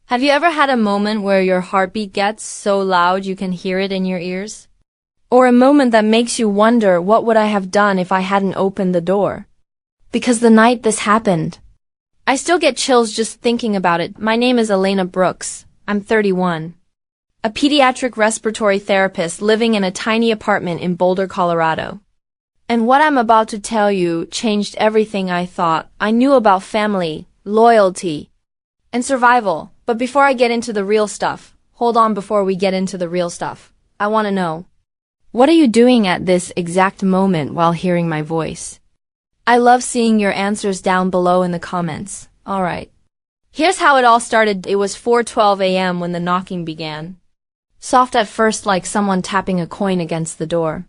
Have you ever had a moment where your heartbeat gets so loud you can hear it in your ears? Or a moment that makes you wonder what would I have done if I hadn't opened the door? Because the night this happened, I still get chills just thinking about it. My name is Elena Brooks. I'm 31. A pediatric respiratory therapist living in a tiny apartment in Boulder, Colorado. And what I'm about to tell you changed everything I thought I knew about family, loyalty, and survival. But before I get into the real stuff, hold on before we get into the real stuff. I want to know, what are you doing at this exact moment while hearing my voice? I love seeing your answers down below in the comments. Alright. Here's how it all started. It was 4:12 a.m. when the knocking began. Soft at first, like someone tapping a coin against the door.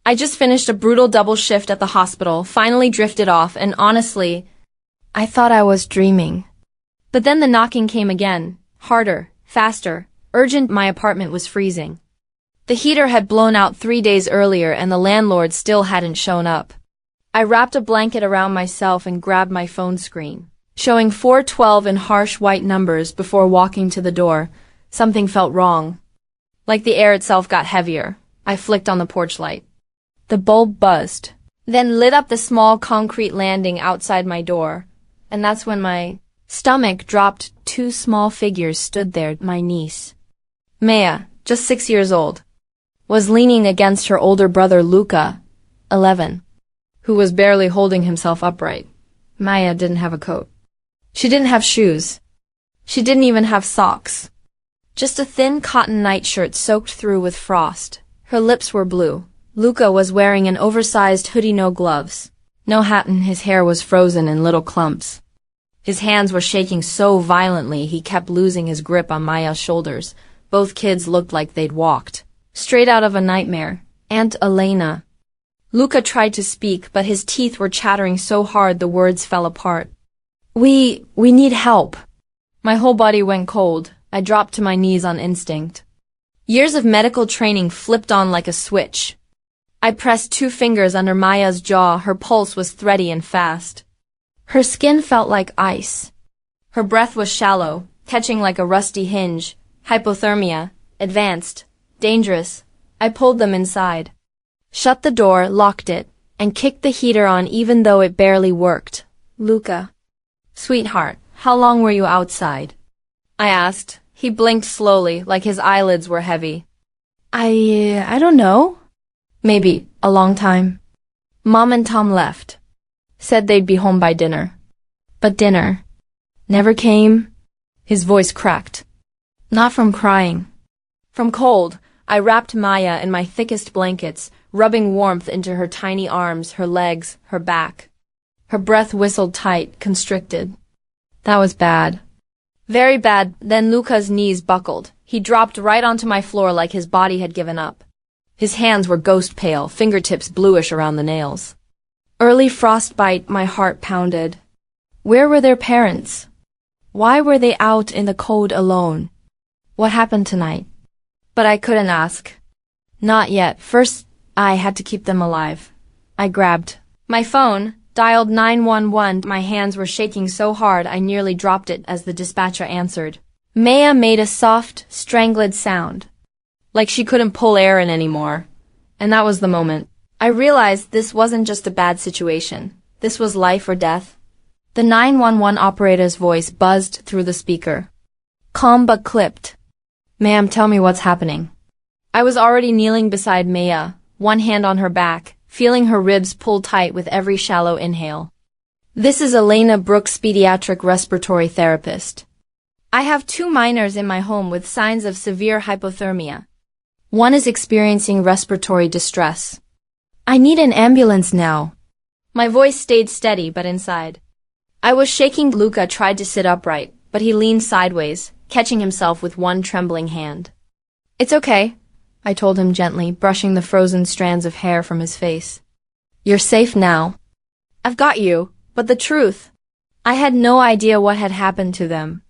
I just finished a brutal double shift at the hospital, finally drifted off, and honestly, I thought I was dreaming. But then the knocking came again, harder, faster, urgent. My apartment was freezing. The heater had blown out 3 days earlier and the landlord still hadn't shown up. I wrapped a blanket around myself and grabbed my phone screen, showing 4:12 in harsh white numbers before walking to the door. Something felt wrong. Like the air itself got heavier. I flicked on the porch light. The bulb buzzed, then lit up the small concrete landing outside my door. And that's when my stomach dropped. 2 small figures stood there. My niece, Maya, just 6 years old, was leaning against her older brother Luca, 11, who was barely holding himself upright. Maya didn't have a coat. She didn't have shoes. She didn't even have socks. Just a thin cotton nightshirt soaked through with frost. Her lips were blue. Luca was wearing an oversized hoodie, no gloves, no hat, and his hair was frozen in little clumps. His hands were shaking so violently he kept losing his grip on Maya's shoulders. Both kids looked like they'd walked straight out of a nightmare. Aunt Elena. Luca tried to speak, but his teeth were chattering so hard the words fell apart. We need help. My whole body went cold. I dropped to my knees on instinct. Years of medical training flipped on like a switch. I pressed 2 fingers under Maya's jaw. Her pulse was thready and fast. Her skin felt like ice. Her breath was shallow, catching like a rusty hinge. Hypothermia. Advanced. Dangerous. I pulled them inside, shut the door, locked it, and kicked the heater on even though it barely worked. Luca. Sweetheart, how long were you outside? I asked. He blinked slowly, like his eyelids were heavy. I don't know. Maybe a long time. Mom and Tom left. Said they'd be home by dinner. But dinner never came. His voice cracked. Not from crying. From cold. I wrapped Maya in my thickest blankets, rubbing warmth into her tiny arms, her legs, her back. Her breath whistled tight, constricted. That was bad. Very bad. Then Luca's knees buckled. He dropped right onto my floor like his body had given up. His hands were ghost pale, fingertips bluish around the nails. Early frostbite. My heart pounded. Where were their parents? Why were they out in the cold alone? What happened tonight? But I couldn't ask. Not yet. First, I had to keep them alive. I grabbed my phone, dialed 911. My hands were shaking so hard I nearly dropped it as the dispatcher answered. Maya made a soft, strangled sound, like she couldn't pull air in anymore. And that was the moment I realized this wasn't just a bad situation. This was life or death. The 911 operator's voice buzzed through the speaker. Calm but clipped. Ma'am, tell me what's happening. I was already kneeling beside Maya, one hand on her back, feeling her ribs pull tight with every shallow inhale. This is Elena Brooks, pediatric respiratory therapist. I have 2 minors in my home with signs of severe hypothermia. One is experiencing respiratory distress. I need an ambulance now. My voice stayed steady but inside. I was shaking. Luca tried to sit upright, but he leaned sideways, catching himself with one trembling hand. It's okay, I told him gently, brushing the frozen strands of hair from his face. You're safe now. I've got you, but the truth, I had no idea what had happened to them.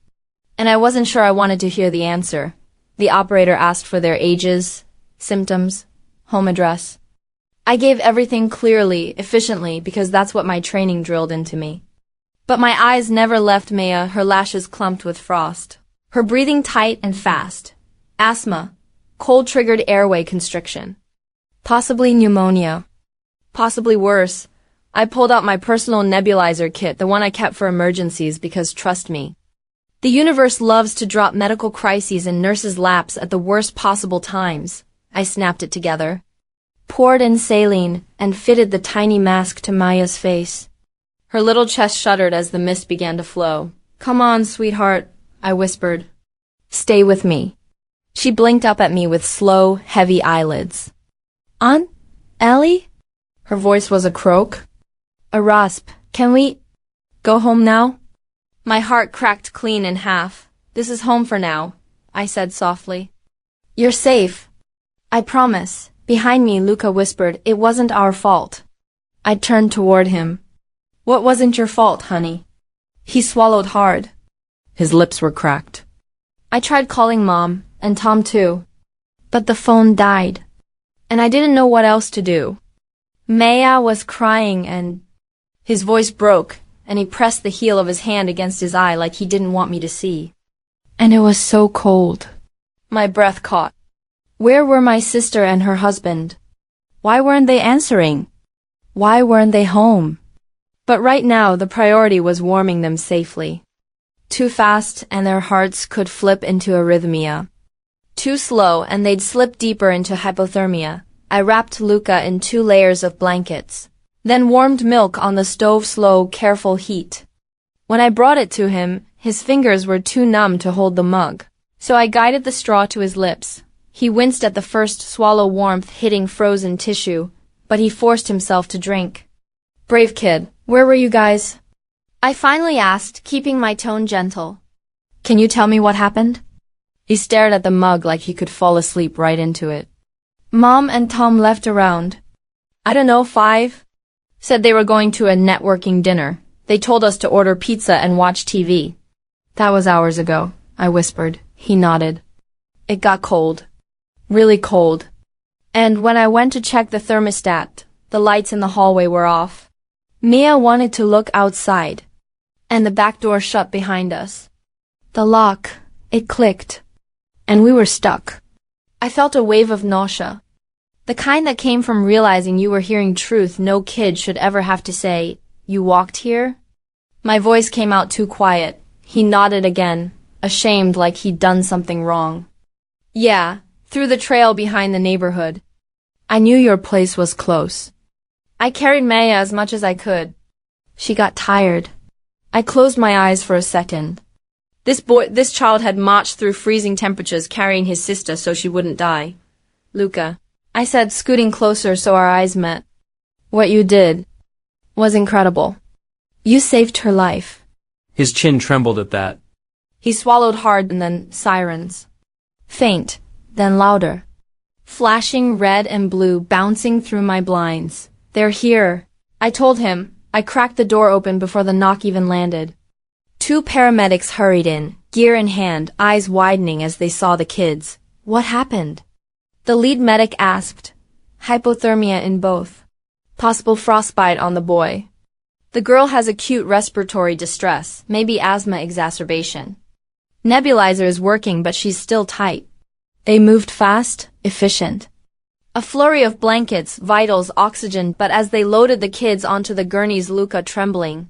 And I wasn't sure I wanted to hear the answer. The operator asked for their ages, symptoms, home address. I gave everything clearly, efficiently, because that's what my training drilled into me. But my eyes never left Maya, her lashes clumped with frost. her breathing tight and fast. Asthma, cold-triggered airway constriction. Possibly pneumonia. Possibly worse. I pulled out my personal nebulizer kit, the one I kept for emergencies, because trust me, the universe loves to drop medical crises in nurses' laps at the worst possible times. I snapped it together, poured in saline, and fitted the tiny mask to Maya's face. Her little chest shuddered as the mist began to flow. "Come on, sweetheart," I whispered. "Stay with me." She blinked up at me with slow, heavy eyelids. "Aunt Ellie?" Her voice was a croak. "A rasp. Can we go home now?" My heart cracked clean in half. "This is home for now," I said softly. "You're safe. I promise." Behind me, Luca whispered, "It wasn't our fault." I turned toward him. "What wasn't your fault, honey?" He swallowed hard. His lips were cracked. "I tried calling Mom, and Tom too. But the phone died. And I didn't know what else to do. Maya was crying and—" His voice broke, and he pressed the heel of his hand against his eye like he didn't want me to see. "And it was so cold." My breath caught. Where were my sister and her husband? Why weren't they answering? Why weren't they home? But right now, the priority was warming them safely. Too fast, and their hearts could flip into arrhythmia. Too slow, and they'd slip deeper into hypothermia. I wrapped Luca in 2 layers of blankets, then warmed milk on the stove's slow, careful heat. When I brought it to him, his fingers were too numb to hold the mug, so I guided the straw to his lips. He winced at the first swallow, warmth hitting frozen tissue, but he forced himself to drink. "Brave kid, where were you guys?" I finally asked, keeping my tone gentle. "Can you tell me what happened?" He stared at the mug like he could fall asleep right into it. "Mom and Tom left around, I don't know, 5. Said they were going to a networking dinner. They told us to order pizza and watch TV. That was hours ago," I whispered. He nodded. "It got cold. Really cold. And when I went to check the thermostat, the lights in the hallway were off. Mia wanted to look outside, and the back door shut behind us. The lock, it clicked, and we were stuck." I felt a wave of nausea. The kind that came from realizing you were hearing truth no kid should ever have to say, "You walked here?" My voice came out too quiet. He nodded again, ashamed like he'd done something wrong. "Yeah, through the trail behind the neighborhood. I knew your place was close. I carried Maya as much as I could. She got tired." I closed my eyes for a second. This child had marched through freezing temperatures carrying his sister so she wouldn't die. "Luca," I said, scooting closer so our eyes met. "What you did was incredible. You saved her life." His chin trembled at that. He swallowed hard, and then sirens. Faint, then louder. Flashing red and blue bouncing through my blinds. "They're here," I told him. I cracked the door open before the knock even landed. 2 paramedics hurried in, gear in hand, eyes widening as they saw the kids. "What happened?" The lead medic asked. "Hypothermia in both. Possible frostbite on the boy. The girl has acute respiratory distress, maybe asthma exacerbation. Nebulizer is working, but she's still tight." They moved fast, efficient. A flurry of blankets, vitals, oxygen, but as they loaded the kids onto the gurneys, Luca trembling.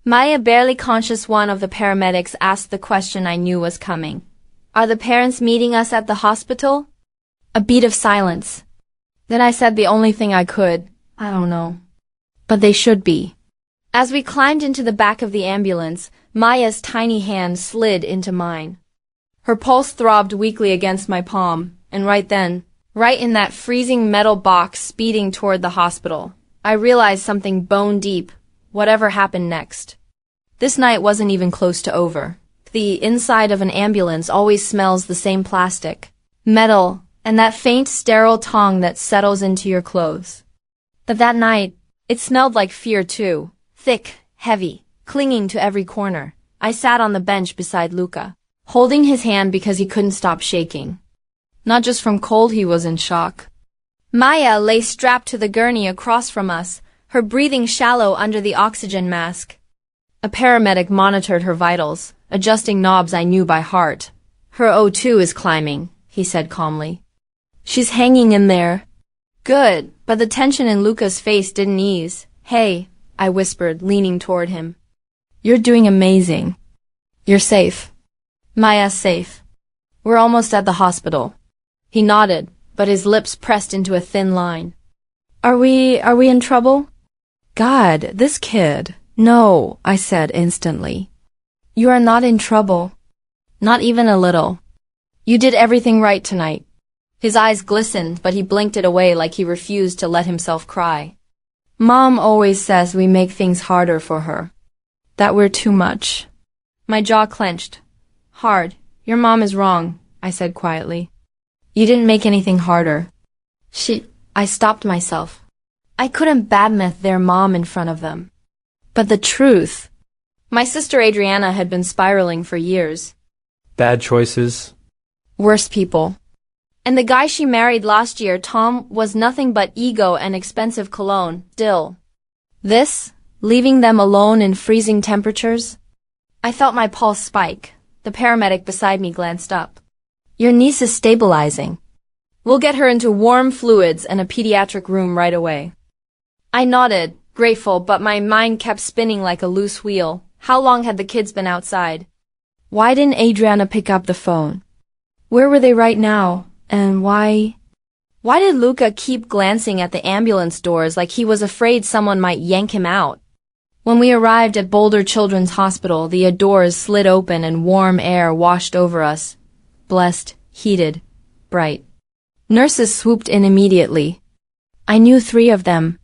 Maya, barely conscious, one of the paramedics, asked the question I knew was coming. "Are the parents meeting us at the hospital?" A beat of silence. Then I said the only thing I could. "I don't know. But they should be." As we climbed into the back of the ambulance, Maya's tiny hand slid into mine. Her pulse throbbed weakly against my palm, and right then, right in that freezing metal box speeding toward the hospital, I realized something bone deep, whatever happened next. This night wasn't even close to over. The inside of an ambulance always smells the same: plastic, metal, and that faint sterile tongue that settles into your clothes. But that night, it smelled like fear too. Thick, heavy, clinging to every corner. I sat on the bench beside Luca, holding his hand because he couldn't stop shaking. Not just from cold, he was in shock. Maya lay strapped to the gurney across from us, her breathing shallow under the oxygen mask. A paramedic monitored her vitals, adjusting knobs I knew by heart. Her O2 is climbing, he said calmly. She's hanging in there. Good, but the tension in Luca's face didn't ease. Hey, I whispered, leaning toward him. You're doing amazing. You're safe. Maya's safe. We're almost at the hospital. He nodded, but his lips pressed into a thin line. Are we in trouble? God, this kid. No, I said instantly. You are not in trouble. Not even a little. You did everything right tonight. His eyes glistened, but he blinked it away like he refused to let himself cry. Mom always says we make things harder for her. That we're too much. My jaw clenched. Hard. Your mom is wrong, I said quietly. You didn't make anything harder. I stopped myself. I couldn't badmouth their mom in front of them. But the truth. My sister Adriana had been spiraling for years. Bad choices. Worse people. And the guy she married last year, Tom, was nothing but ego and expensive cologne. Still. This, leaving them alone in freezing temperatures? I felt my pulse spike. The paramedic beside me glanced up. Your niece is stabilizing. We'll get her into warm fluids and a pediatric room right away. I nodded, grateful, but my mind kept spinning like a loose wheel. How long had the kids been outside? Why didn't Adriana pick up the phone? Where were they right now? And why did Luca keep glancing at the ambulance doors like he was afraid someone might yank him out? When we arrived at Boulder Children's Hospital, the doors slid open and warm air washed over us. Blessed, heated, bright. Nurses swooped in immediately. I knew 3 of them.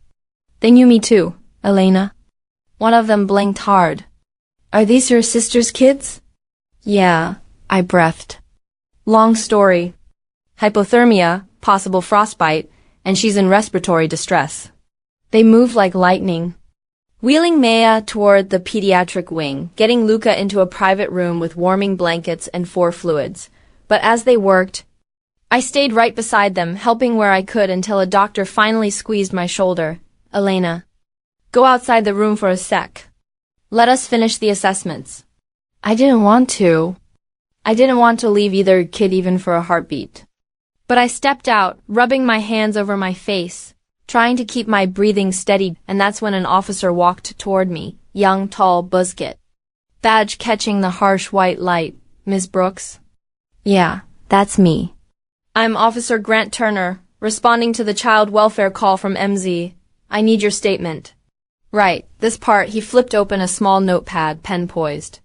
They knew me too, Elena. One of them blinked hard. Are these your sister's kids? Yeah, I breathed. Long story. Hypothermia, possible frostbite, and she's in respiratory distress. They moved like lightning. Wheeling Maya toward the pediatric wing, getting Luca into a private room with warming blankets and 4 fluids. But as they worked, I stayed right beside them, helping where I could until a doctor finally squeezed my shoulder. Elena, go outside the room for a sec. Let us finish the assessments. I didn't want to. I didn't want to leave either kid even for a heartbeat. But I stepped out, rubbing my hands over my face, trying to keep my breathing steady, and that's when an officer walked toward me, young, tall, buzkit. Badge catching the harsh white light. Miss Brooks? Yeah, that's me. I'm Officer Grant Turner, responding to the child welfare call from MZ. I need your statement. Right, this part, he flipped open a small notepad, pen poised.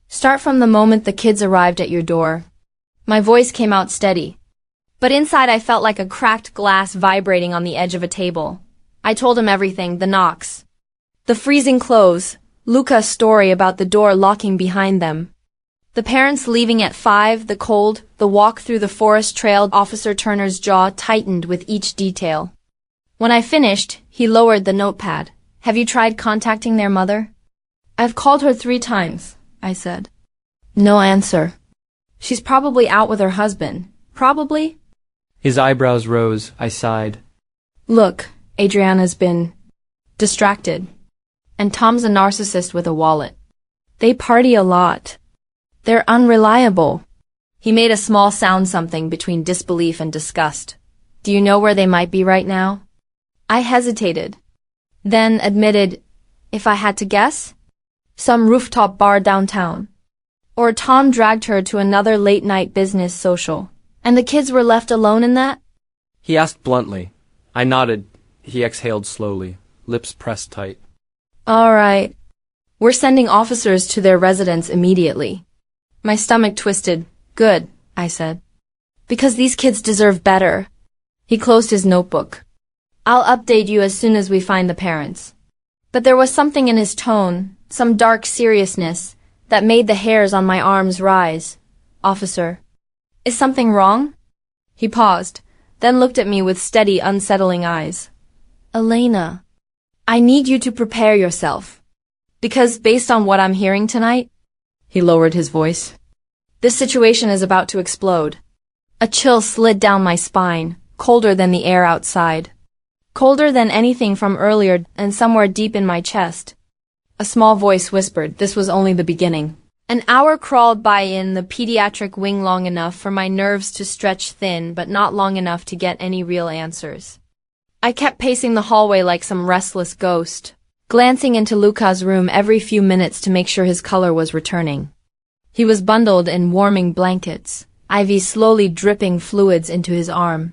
Start from the moment the kids arrived at your door. My voice came out steady. But inside I felt like a cracked glass vibrating on the edge of a table. I told him everything, the knocks. The freezing clothes, Luca's story about the door locking behind them. The parents leaving at 5, the cold, the walk through the forest trail. Officer Turner's jaw tightened with each detail. When I finished, he lowered the notepad. Have you tried contacting their mother? I've called her 3 times, I said. No answer. She's probably out with her husband. Probably? His eyebrows rose. I sighed. Look, Adriana's been distracted. And Tom's a narcissist with a wallet. They party a lot. They're unreliable. He made a small sound, something between disbelief and disgust. Do you know where they might be right now? I hesitated. Then admitted, if I had to guess, some rooftop bar downtown. Or Tom dragged her to another late-night business social. And the kids were left alone in that? He asked bluntly. I nodded. He exhaled slowly, lips pressed tight. All right. We're sending officers to their residence immediately. My stomach twisted. Good, I said. Because these kids deserve better. He closed his notebook. I'll update you as soon as we find the parents. But there was something in his tone, some dark seriousness, that made the hairs on my arms rise. Officer. Is something wrong? He paused, then looked at me with steady, unsettling eyes. Elena, I need you to prepare yourself. Because based on what I'm hearing tonight, he lowered his voice, this situation is about to explode. A chill slid down my spine, colder than the air outside. Colder than anything from earlier, and somewhere deep in my chest. A small voice whispered, this was only the beginning. An hour crawled by in the pediatric wing, long enough for my nerves to stretch thin, but not long enough to get any real answers. I kept pacing the hallway like some restless ghost, glancing into Luca's room every few minutes to make sure his color was returning. He was bundled in warming blankets, IV slowly dripping fluids into his arm.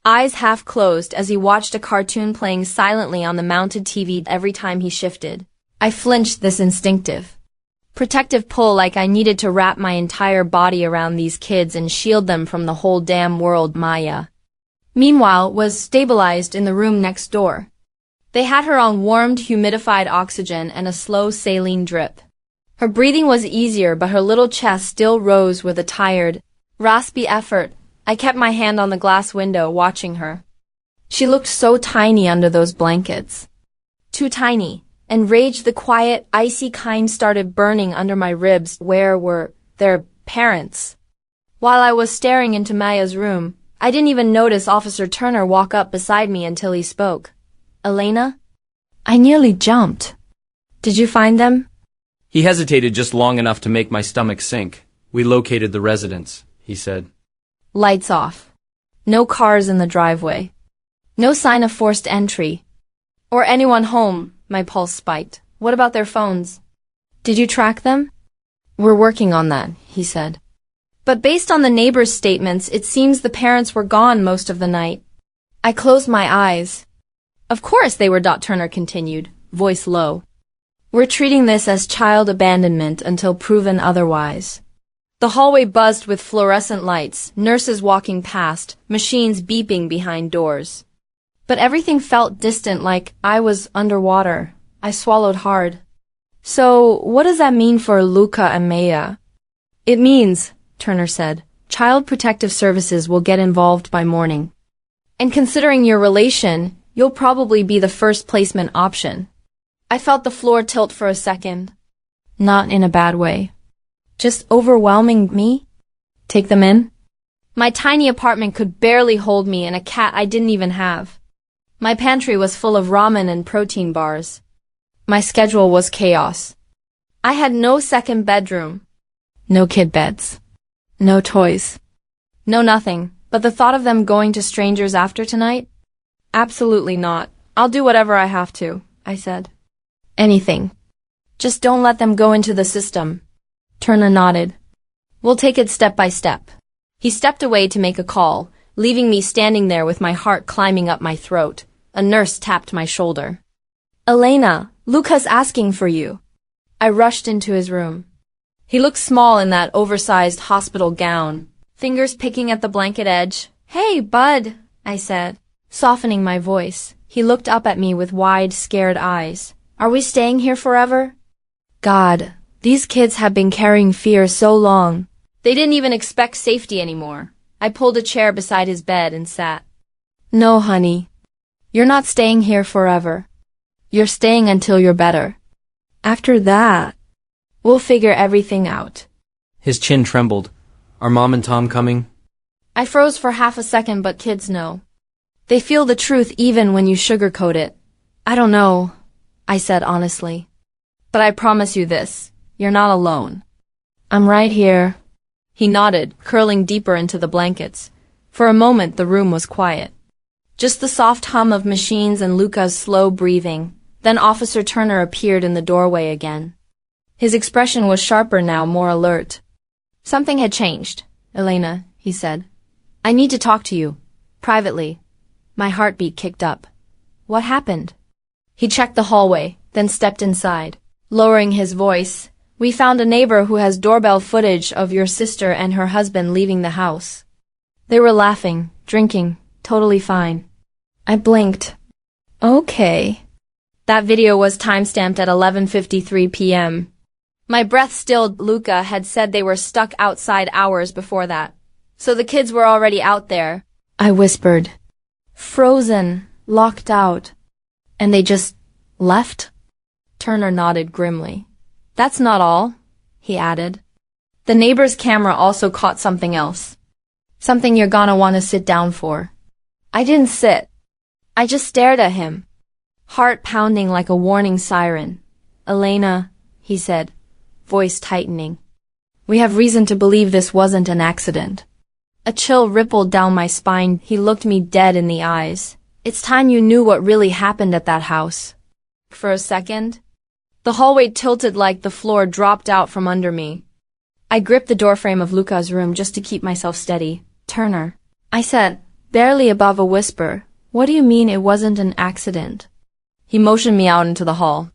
Eyes half closed as he watched a cartoon playing silently on the mounted TV every time he shifted. I flinched, this instinctive protective pull, like I needed to wrap my entire body around these kids and shield them from the whole damn world. Maya, meanwhile, was stabilized in the room next door. They had her on warmed, humidified oxygen and a slow saline drip. Her breathing was easier, but her little chest still rose with a tired, raspy effort. I kept my hand on the glass window, watching her. She looked so tiny under those blankets. Too tiny. And rage, the quiet, icy kind, started burning under my ribs. Where were their parents? While I was staring into Maya's room, I didn't even notice Officer Turner walk up beside me until he spoke. Elena? I nearly jumped. Did you find them? He hesitated just long enough to make my stomach sink. We located the residence, he said. Lights off. No cars in the driveway. No sign of forced entry. Or anyone home. My pulse spiked. What about their phones? Did you track them? We're working on that, he said. But based on the neighbors' statements, it seems the parents were gone most of the night. I closed my eyes. Of course they were. Turner continued, voice low. We're treating this as child abandonment until proven otherwise. The hallway buzzed with fluorescent lights, nurses walking past, machines beeping behind doors. But everything felt distant, like I was underwater. I swallowed hard. So, what does that mean for Luca and Maya? It means, Turner said, Child Protective Services will get involved by morning. And considering your relation, you'll probably be the first placement option. I felt the floor tilt for a second. Not in a bad way. Just overwhelming me? Take them in? My tiny apartment could barely hold me and a cat I didn't even have. My pantry was full of ramen and protein bars. My schedule was chaos. I had no second bedroom. No kid beds. No toys. No nothing, but the thought of them going to strangers after tonight? Absolutely not. I'll do whatever I have to, I said. Anything. Just don't let them go into the system. Turner nodded. We'll take it step by step. He stepped away to make a call, leaving me standing there with my heart climbing up my throat. A nurse tapped my shoulder. Elena, Luca's asking for you. I rushed into his room. He looked small in that oversized hospital gown, fingers picking at the blanket edge. Hey, bud, I said, softening my voice. He looked up at me with wide, scared eyes. Are we staying here forever? God, these kids have been carrying fear so long. They didn't even expect safety anymore. I pulled a chair beside his bed and sat. No, honey. You're not staying here forever. You're staying until you're better. After that, we'll figure everything out. His chin trembled. Are Mom and Tom coming? I froze for half a second, but kids know. They feel the truth even when you sugarcoat it. I don't know, I said honestly. But I promise you this, you're not alone. I'm right here. He nodded, curling deeper into the blankets. For a moment the room was quiet. Just the soft hum of machines and Luca's slow breathing. Then Officer Turner appeared in the doorway again. His expression was sharper now, more alert. Something had changed, Elena, he said. I need to talk to you. Privately. My heartbeat kicked up. What happened? He checked the hallway, then stepped inside. Lowering his voice, we found a neighbor who has doorbell footage of your sister and her husband leaving the house. They were laughing, drinking, totally fine. I blinked. Okay. That video was timestamped at 11:53 p.m. My breath stilled. Luca had said they were stuck outside hours before that. So the kids were already out there. I whispered. Frozen, locked out. And they just left? Turner nodded grimly. That's not all, he added. The neighbor's camera also caught something else. Something you're gonna want to sit down for. I didn't sit. I just stared at him. Heart pounding like a warning siren. Elena, he said, voice tightening. We have reason to believe this wasn't an accident. A chill rippled down my spine. He looked me dead in the eyes. It's time you knew what really happened at that house. For a second, the hallway tilted like the floor dropped out from under me. I gripped the doorframe of Luca's room just to keep myself steady. Turner, I said, barely above a whisper, what do you mean it wasn't an accident? He motioned me out into the hall.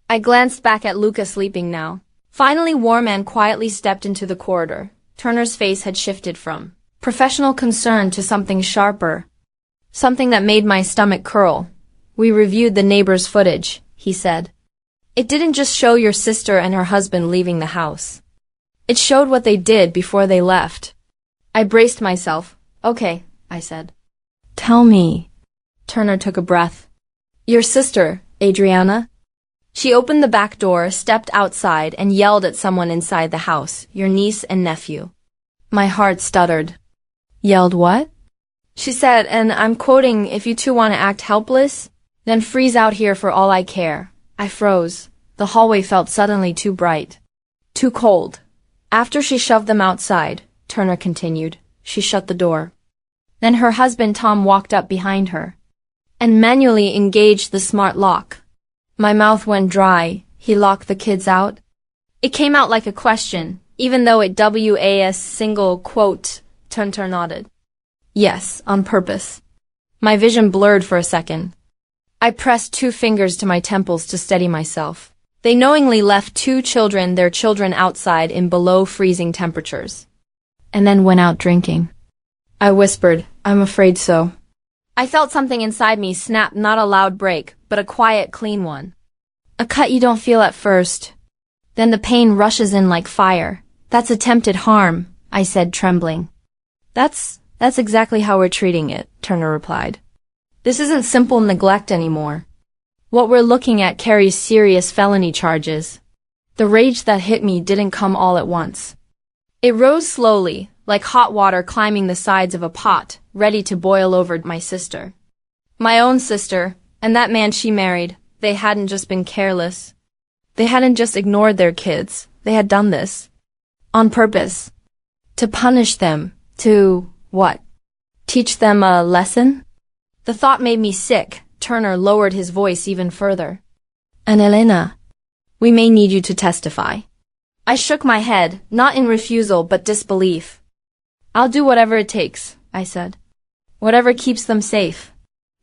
I glanced back at Luca sleeping now. Finally, warm and quietly stepped into the corridor. Turner's face had shifted from professional concern to something sharper. Something that made my stomach curl. We reviewed the neighbor's footage, he said. It didn't just show your sister and her husband leaving the house. It showed what they did before they left. I braced myself. Okay, I said. Tell me. Turner took a breath. Your sister, Adriana? She opened the back door, stepped outside, and yelled at someone inside the house, your niece and nephew. My heart stuttered. Yelled what? She said, and I'm quoting, if you two want to act helpless, then freeze out here for all I care. I froze. The hallway felt suddenly too bright. Too cold. After she shoved them outside, Turner continued, she shut the door. Then her husband Tom walked up behind her and manually engaged the smart lock. My mouth went dry. He locked the kids out? It came out like a question, even though it was single quote. Turner nodded. Yes, on purpose. My vision blurred for a second. I pressed 2 fingers to my temples to steady myself. They knowingly left their children outside in below freezing temperatures. And then went out drinking. I whispered, I'm afraid so. I felt something inside me snap, not a loud break, but a quiet, clean one. A cut you don't feel at first. Then the pain rushes in like fire. That's attempted harm, I said, trembling. That's exactly how we're treating it, Turner replied. This isn't simple neglect anymore. What we're looking at carries serious felony charges. The rage that hit me didn't come all at once. It rose slowly, like hot water climbing the sides of a pot, ready to boil over my sister. My own sister, and that man she married, they hadn't just been careless. They hadn't just ignored their kids. They had done this. On purpose. To punish them. To, what? Teach them a lesson? The thought made me sick. Turner lowered his voice even further. And Elena, we may need you to testify. I shook my head, not in refusal but disbelief. I'll do whatever it takes, I said. Whatever keeps them safe.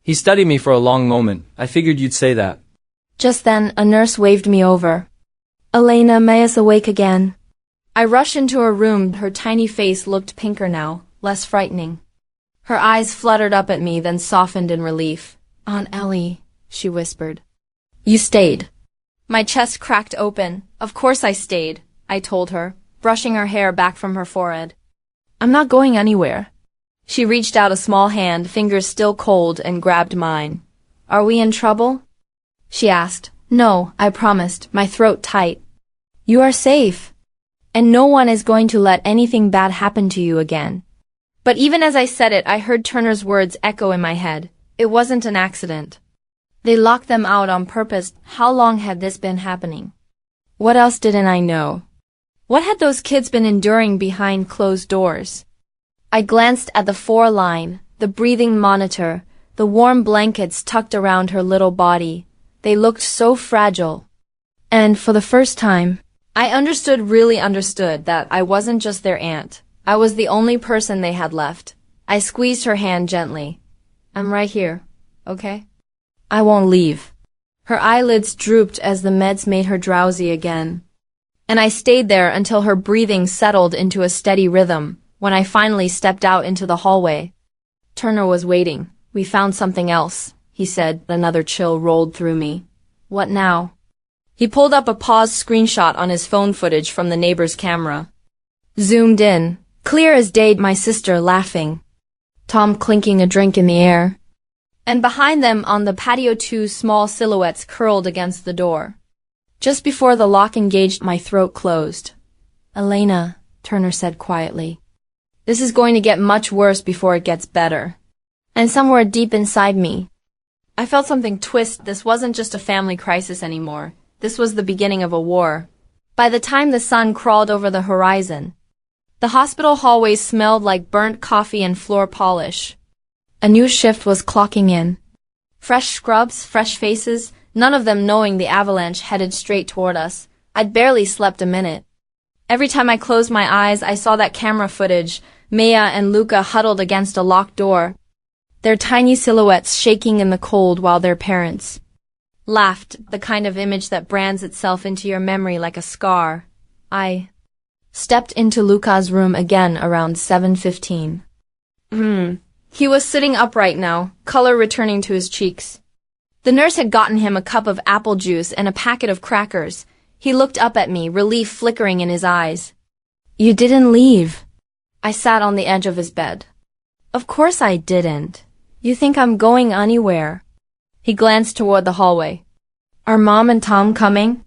He studied me for a long moment. I figured you'd say that. Just then, a nurse waved me over. Elena, Maya's awake again. I rushed into her room. Her tiny face looked pinker now, less frightening. Her eyes fluttered up at me, then softened in relief. Aunt Ellie, she whispered. You stayed. My chest cracked open. Of course I stayed, I told her, brushing her hair back from her forehead. I'm not going anywhere. She reached out a small hand, fingers still cold, and grabbed mine. Are we in trouble? She asked. No, I promised, my throat tight. You are safe. And no one is going to let anything bad happen to you again. But even as I said it, I heard Turner's words echo in my head. It wasn't an accident. They locked them out on purpose. How long had this been happening? What else didn't I know? What had those kids been enduring behind closed doors? I glanced at the 4-line, the breathing monitor, the warm blankets tucked around her little body. They looked so fragile. And for the first time, I really understood that I wasn't just their aunt. I was the only person they had left. I squeezed her hand gently. I'm right here, okay? I won't leave. Her eyelids drooped as the meds made her drowsy again. And I stayed there until her breathing settled into a steady rhythm, when I finally stepped out into the hallway. Turner was waiting. We found something else, he said. Another chill rolled through me. What now? He pulled up a paused screenshot on his phone footage from the neighbor's camera. Zoomed in, clear as day, my sister laughing. Tom clinking a drink in the air. And behind them on the patio 2 small silhouettes curled against the door. Just before the lock engaged, my throat closed. Elena, Turner said quietly. This is going to get much worse before it gets better. And somewhere deep inside me, I felt something twist. This wasn't just a family crisis anymore. This was the beginning of a war. By the time the sun crawled over the horizon, the hospital hallways smelled like burnt coffee and floor polish. A new shift was clocking in. Fresh scrubs, fresh faces, none of them knowing the avalanche headed straight toward us. I'd barely slept a minute. Every time I closed my eyes, I saw that camera footage, Maya and Luca huddled against a locked door, their tiny silhouettes shaking in the cold while their parents laughed, the kind of image that brands itself into your memory like a scar. I stepped into Luca's room again around 7:15. He was sitting upright now, color returning to his cheeks. The nurse had gotten him a cup of apple juice and a packet of crackers. He looked up at me, relief flickering in his eyes. "You didn't leave." I sat on the edge of his bed. "Of course I didn't. You think I'm going anywhere?" He glanced toward the hallway. "Are Mom and Tom coming?"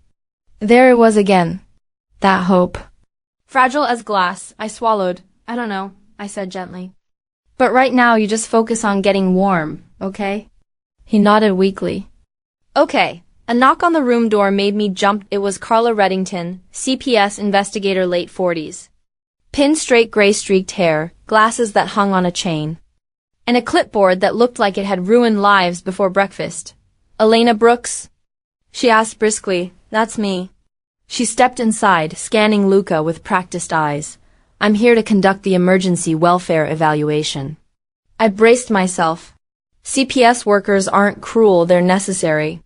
There it was again. That hope. Fragile as glass, I swallowed. "I don't know," I said gently. "But right now you just focus on getting warm, okay?" He nodded weakly. "Okay." A knock on the room door made me jump. It was Carla Reddington, CPS investigator, late 40s. Pin straight gray streaked hair, glasses that hung on a chain, and a clipboard that looked like it had ruined lives before breakfast. "Elena Brooks?" she asked briskly. "That's me." She stepped inside, scanning Luca with practiced eyes. "I'm here to conduct the emergency welfare evaluation." I braced myself. CPS workers aren't cruel, they're necessary.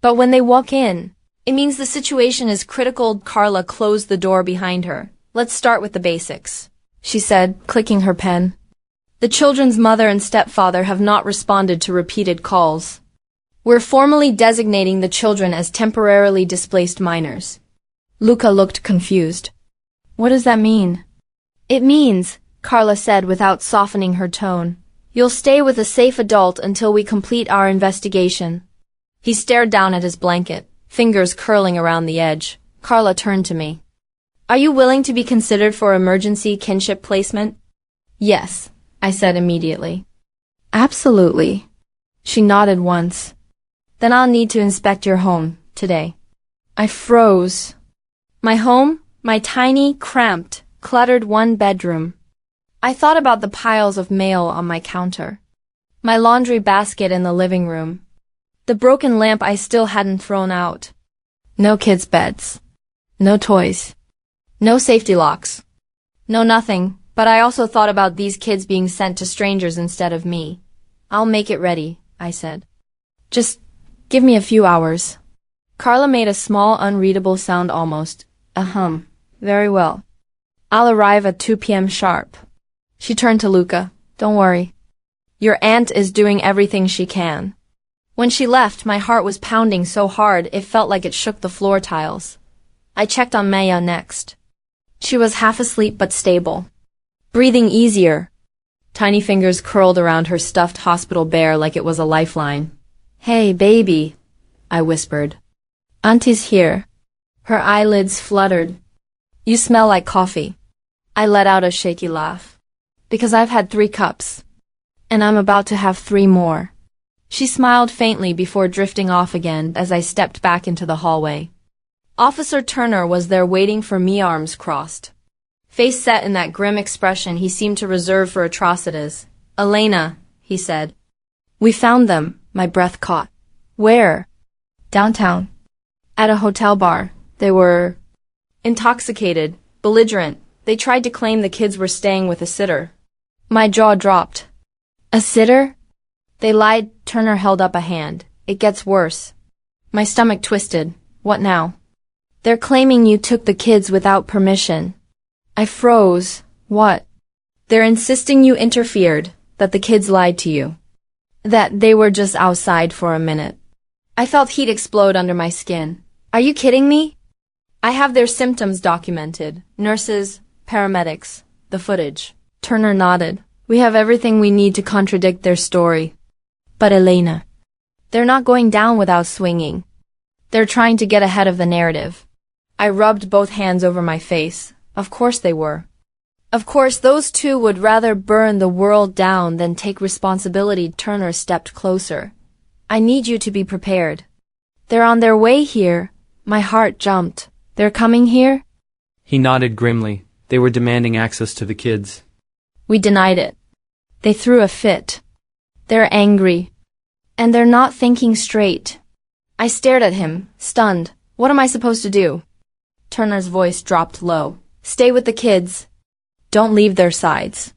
But when they walk in, it means the situation is critical. Carla closed the door behind her. "Let's start with the basics," she said, clicking her pen. "The children's mother and stepfather have not responded to repeated calls. We're formally designating the children as temporarily displaced minors." Luca looked confused. "What does that mean?" "It means," Carla said without softening her tone, "you'll stay with a safe adult until we complete our investigation." He stared down at his blanket, fingers curling around the edge. Carla turned to me. "Are you willing to be considered for emergency kinship placement?" "Yes," I said immediately. "Absolutely." She nodded once. "Then I'll need to inspect your home today." I froze. My home? My tiny, cramped, cluttered one-bedroom. I thought about the piles of mail on my counter, my laundry basket in the living room, the broken lamp I still hadn't thrown out. No kids' beds. No toys. No safety locks. No nothing, but I also thought about these kids being sent to strangers instead of me. "I'll make it ready," I said. "Just give me a few hours." Carla made a small, unreadable sound almost. A hum. "Very well. I'll arrive at 2 p.m. sharp." She turned to Luca. "Don't worry. Your aunt is doing everything she can." When she left, my heart was pounding so hard it felt like it shook the floor tiles. I checked on Maya next. She was half asleep but stable, breathing easier. Tiny fingers curled around her stuffed hospital bear like it was a lifeline. "Hey, baby," I whispered. "Auntie's here." Her eyelids fluttered. "You smell like coffee." I let out a shaky laugh. "Because I've had 3 cups. And I'm about to have 3 more." She smiled faintly before drifting off again as I stepped back into the hallway. Officer Turner was there waiting for me, arms crossed, face set in that grim expression he seemed to reserve for atrocities. "Elena," he said. "We found them," my breath caught. "Where?" "Downtown. At a hotel bar. They were intoxicated, belligerent. They tried to claim the kids were staying with a sitter." My jaw dropped. "A sitter?" "They lied." Turner held up a hand. "It gets worse." My stomach twisted. "What now?" "They're claiming you took the kids without permission." I froze. "What?" "They're insisting you interfered, that the kids lied to you, that they were just outside for a minute." I felt heat explode under my skin. "Are you kidding me?" "I have their symptoms documented. Nurses, paramedics, the footage." Turner nodded. "We have everything we need to contradict their story." "But Elena, they're not going down without swinging. They're trying to get ahead of the narrative." I rubbed both hands over my face. Of course they were. Of course those two would rather burn the world down than take responsibility. Turner stepped closer. "I need you to be prepared. They're on their way here." My heart jumped. They're coming here? He nodded grimly. They were demanding access to the kids. We denied it. They threw a fit. They're angry. And they're not thinking straight. I stared at him, stunned. What am I supposed to do? Turner's voice dropped low. Stay with the kids. Don't leave their sides.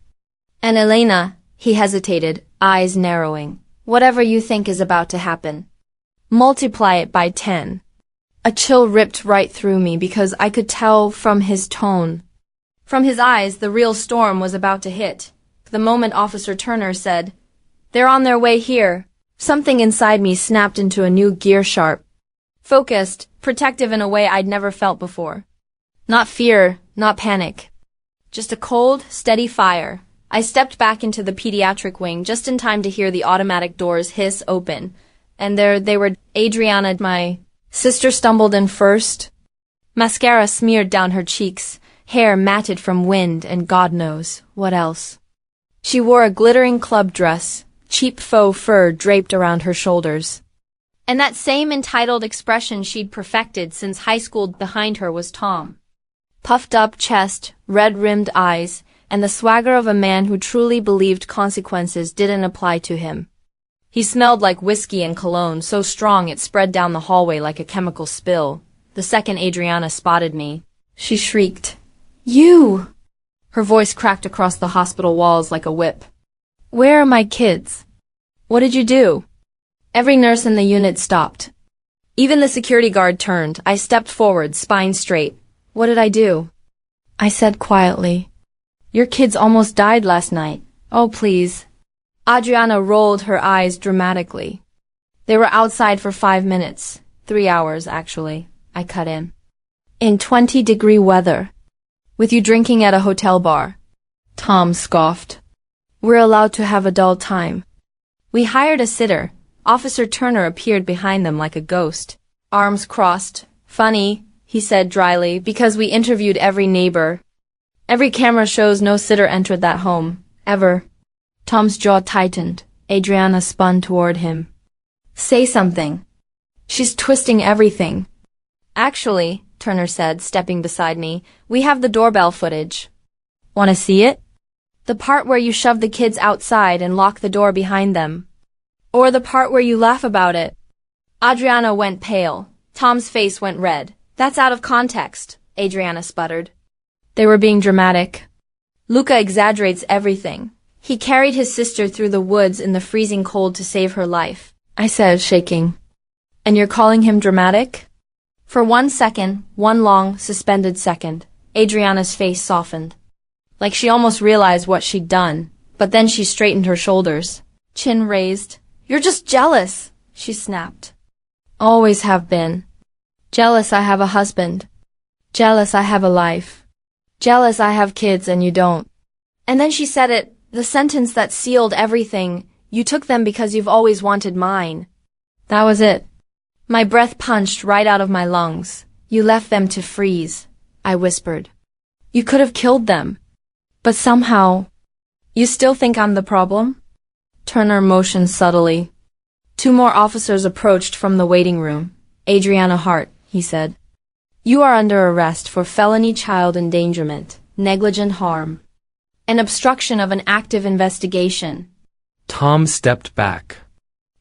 And Elena, he hesitated, eyes narrowing. Whatever you think is about to happen, multiply it by 10. A chill ripped right through me because I could tell from his tone. From his eyes, the real storm was about to hit. The moment Officer Turner said, "They're on their way here," something inside me snapped into a new gear, sharp, focused, protective in a way I'd never felt before. Not fear, not panic. Just a cold, steady fire. I stepped back into the pediatric wing just in time to hear the automatic doors hiss open. And there they were. Adriana, my sister, stumbled in first. Mascara smeared down her cheeks, hair matted from wind and God knows what else. She wore a glittering club dress, cheap faux fur draped around her shoulders. And that same entitled expression she'd perfected since high school. Behind her was Tom. Puffed up chest, red-rimmed eyes, and the swagger of a man who truly believed consequences didn't apply to him. He smelled like whiskey and cologne, so strong it spread down the hallway like a chemical spill. The second Adriana spotted me, she shrieked, "You!" Her voice cracked across the hospital walls like a whip. "Where are my kids? What did you do?" Every nurse in the unit stopped. Even the security guard turned. I stepped forward, spine straight. "What did I do?" I said quietly. "Your kids almost died last night. Oh, please." Adriana rolled her eyes dramatically. "They were outside for 5 minutes. 3 hours, actually," I cut in. "In 20-degree weather. With you drinking at a hotel bar." Tom scoffed. "We're allowed to have a dull time." We hired a sitter. Officer Turner appeared behind them like a ghost. Arms crossed. "Funny," he said dryly, "because we interviewed every neighbor. Every camera shows no sitter entered that home, ever." Tom's jaw tightened. Adriana spun toward him. "Say something. She's twisting everything." "Actually," Turner said, stepping beside me, "we have the doorbell footage." "Want to see it?" "The part where you shove the kids outside and lock the door behind them. Or the part where you laugh about it." Adriana went pale. Tom's face went red. "That's out of context," Adriana sputtered. They were being dramatic. "Luca exaggerates everything. He carried his sister through the woods in the freezing cold to save her life," I said, shaking. "And you're calling him dramatic?" For 1 second, one long, suspended second, Adriana's face softened. Like she almost realized what she'd done, but then she straightened her shoulders, chin raised. "You're just jealous," she snapped. "Always have been. Jealous I have a husband. Jealous I have a life. Jealous I have kids and you don't." And then she said it, the sentence that sealed everything. "You took them because you've always wanted mine." That was it. My breath punched right out of my lungs. "You left them to freeze," I whispered. "You could have killed them. But somehow, you still think I'm the problem?" Turner motioned subtly. 2 more officers approached from the waiting room. "Adriana Hart," he said. "You are under arrest for felony child endangerment, negligent harm, and obstruction of an active investigation." Tom stepped back.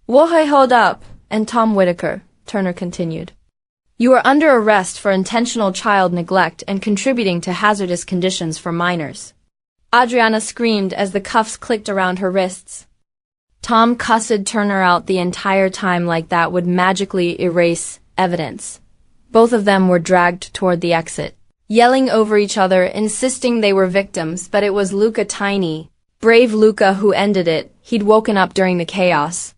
"Whoa, hold up," and Tom Whitaker, Turner continued. "You are under arrest for intentional child neglect and contributing to hazardous conditions for minors." Adriana screamed as the cuffs clicked around her wrists. Tom cussed Turner out the entire time like that would magically erase evidence. Both of them were dragged toward the exit, yelling over each other, insisting they were victims, but it was Luca Tiny, brave Luca, who ended it. He'd woken up during the chaos.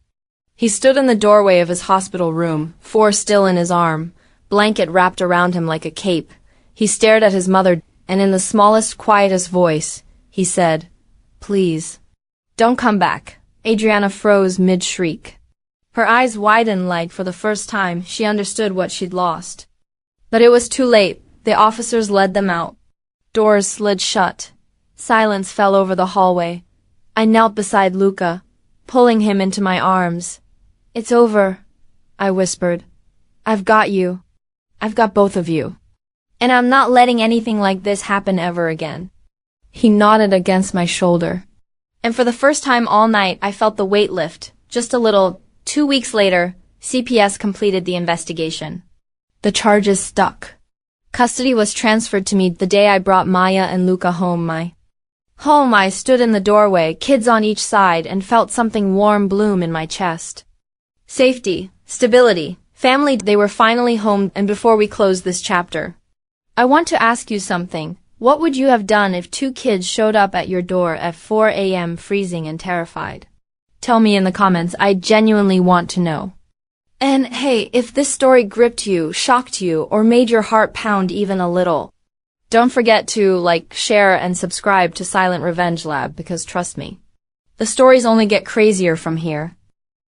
He stood in the doorway of his hospital room, 4 still in his arm, blanket wrapped around him like a cape. He stared at his mother, and in the smallest, quietest voice, he said, "Please, don't come back." Adriana froze mid-shriek. Her eyes widened like, for the first time, she understood what she'd lost. But it was too late. The officers led them out. Doors slid shut. Silence fell over the hallway. I knelt beside Luca, pulling him into my arms. "It's over," I whispered. "I've got you. I've got both of you." And I'm not letting anything like this happen ever again. He nodded against my shoulder. And for the first time all night, I felt the weight lift. Just a little. 2 weeks later, CPS completed the investigation. The charges stuck. Custody was transferred to me the day I brought Maya and Luca home. I stood in the doorway, kids on each side, and felt something warm bloom in my chest. Safety, stability, family. They were finally home. And before we close this chapter, I want to ask you something. What would you have done if 2 kids showed up at your door at 4 a.m. freezing and terrified? Tell me in the comments. I genuinely want to know. And hey, if this story gripped you, shocked you, or made your heart pound even a little, don't forget to like, share, and subscribe to Silent Revenge Lab, because trust me, the stories only get crazier from here.